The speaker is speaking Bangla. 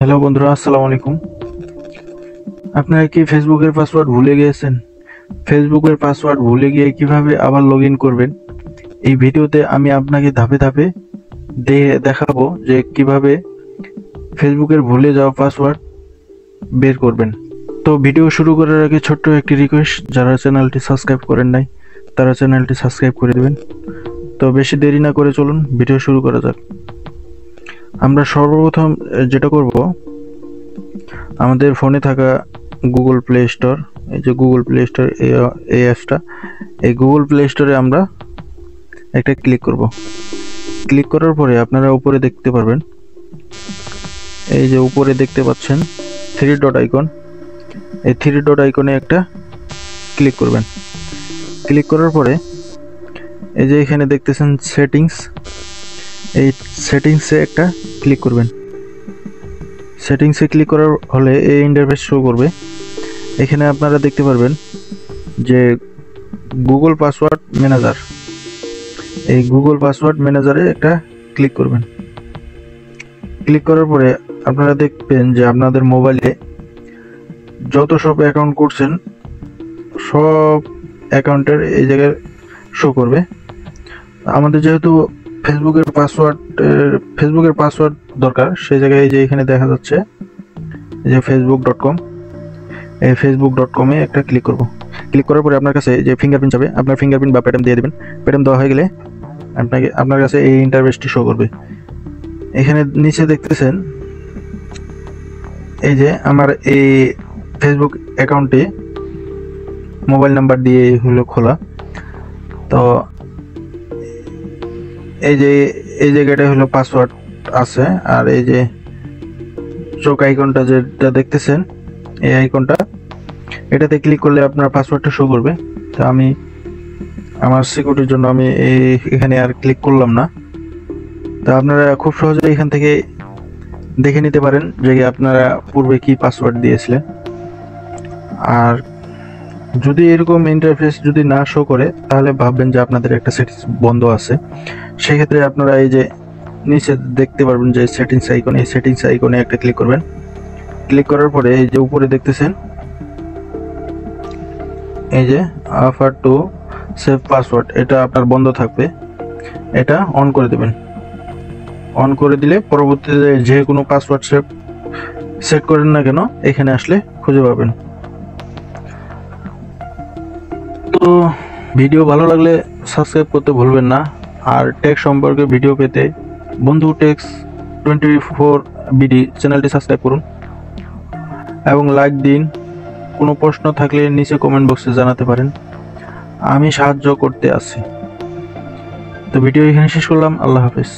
হ্যালো বন্ধুরা, আসসালামু আলাইকুম। আপনারা কি ফেসবুকের পাসওয়ার্ড ভুলে গিয়েছেন? ফেসবুকের পাসওয়ার্ড ভুলে গিয়ে কিভাবে আবার লগ ইন করবেন, এই ভিডিওতে আমি আপনাকে ধাপে ধাপে দেখাবো যে কিভাবে ফেসবুকের ভুলে যাওয়া পাসওয়ার্ড বের করবেন। তো ভিডিও শুরু করার আগে ছোট্ট একটি রিকোয়েস্ট, যারা চ্যানেলটি সাবস্ক্রাইব করেন নাই তারা চ্যানেলটি সাবস্ক্রাইব করে দেবেন। তো বেশি দেরি না করে চলুন ভিডিও শুরু করা যাক। আমরা সর্বপ্রথম যেটা করব, আমাদের ফোনে থাকা গুগল প্লে স্টোর, এই যে গুগল প্লে স্টোর, এই অ্যাপসটা, এই গুগল প্লে স্টোরে আমরা একটা ক্লিক করব। ক্লিক করার পরে আপনারা উপরে দেখতে পারবেন, এই যে উপরে দেখতে পাচ্ছেন থ্রি ডট আইকন, এই থ্রি ডট আইকনে একটা ক্লিক করবেন। ক্লিক করার পরে এই যে এখানে দেখতেছেন সেটিংস, এই সেটিংসে একটা ক্লিক করবেন। সেটিংসে ক্লিক করার হলে এই ইন্টারফেস শো করবে। এখানে আপনারা দেখতে পারবেন যে গুগল পাসওয়ার্ড ম্যানেজার, এই গুগল পাসওয়ার্ড ম্যানেজারে একটা ক্লিক করবেন। ক্লিক করার পরে আপনারা দেখবেন যে আপনাদের মোবাইলে যত সব অ্যাকাউন্ট করছেন সব অ্যাকাউন্টের এই জায়গায় শো করবে। আমাদের যেহেতু ফেসবুকের পাসওয়ার্ড দরকার, সেই জায়গায় এই যে এখানে দেখা যাচ্ছে এই যে facebook.com, এই facebook.com-এ একটা ক্লিক করব। ক্লিক করার পরে আপনার কাছে যে ফিঙ্গারপ্রিন্ট যাবে, আপনার ফিঙ্গারপ্রিন্ট বা প্যাটার্ন দিয়ে দেবেন। প্যাটার্ন দেওয়া হয়ে গেলে আপনার কাছে এই ইন্টারফেসটি শো করবে। এখানে নিচে দেখতেছেন এই যে আমার এই ফেসবুক অ্যাকাউন্টে মোবাইল নাম্বার দিয়ে হলো খোলা। তো এই জায়গাটা হলো পাসওয়ার্ড আছে, আর এই যে চোখ আইকনটা যেটা দেখতেছেন, এই আইকনটা, এটাতে ক্লিক করলে আপনার পাসওয়ার্ডটা শো করবে। তো আমি আমার সিকিউরিটির জন্য আমি এখানে আর ক্লিক করলাম না। তো আপনারা খুব সহজে এখান থেকে দেখে নিতে পারেন যে আপনারা পূর্বে কি পাসওয়ার্ড দিয়েছিলেন। আর যদি এরকম ইন্টারফেস যদি না শো করে, তাহলে ভাববেন যে আপনাদের একটা সেটিংস বন্ধ আছে। সেক্ষেত্রে আপনারা এই যে নিচে দেখতে পারবেন যে সেটিংস আইকন, এই সেটিংস আইকনে একটা ক্লিক করবেন। ক্লিক করার পরে এই যে উপরে দেখতেছেন এই যে অফার টু সেভ পাসওয়ার্ড, এটা আপনার বন্ধ থাকবে, এটা অন করে দেবেন। অন করে দিলে পরবর্তীতে যে কোনো পাসওয়ার্ড সেট করেন না কেন, এখানে আসলে খুঁজে পাবেন। তো ভিডিও ভালো লাগলে সাবস্ক্রাইব করতে ভুলবেন না। আর টেক সম্পর্কে ভিডিও পেতে বন্ধু টেক্স 24 বিডি চ্যানেলটি সাবস্ক্রাইব করুন এবং লাইক দিন। কোনো প্রশ্ন থাকলে নিচে কমেন্ট বক্সে জানাতে পারেন, আমি সাহায্য করতে আছি। তো ভিডিও এখানে শেষ করলাম। আল্লাহ হাফেজ।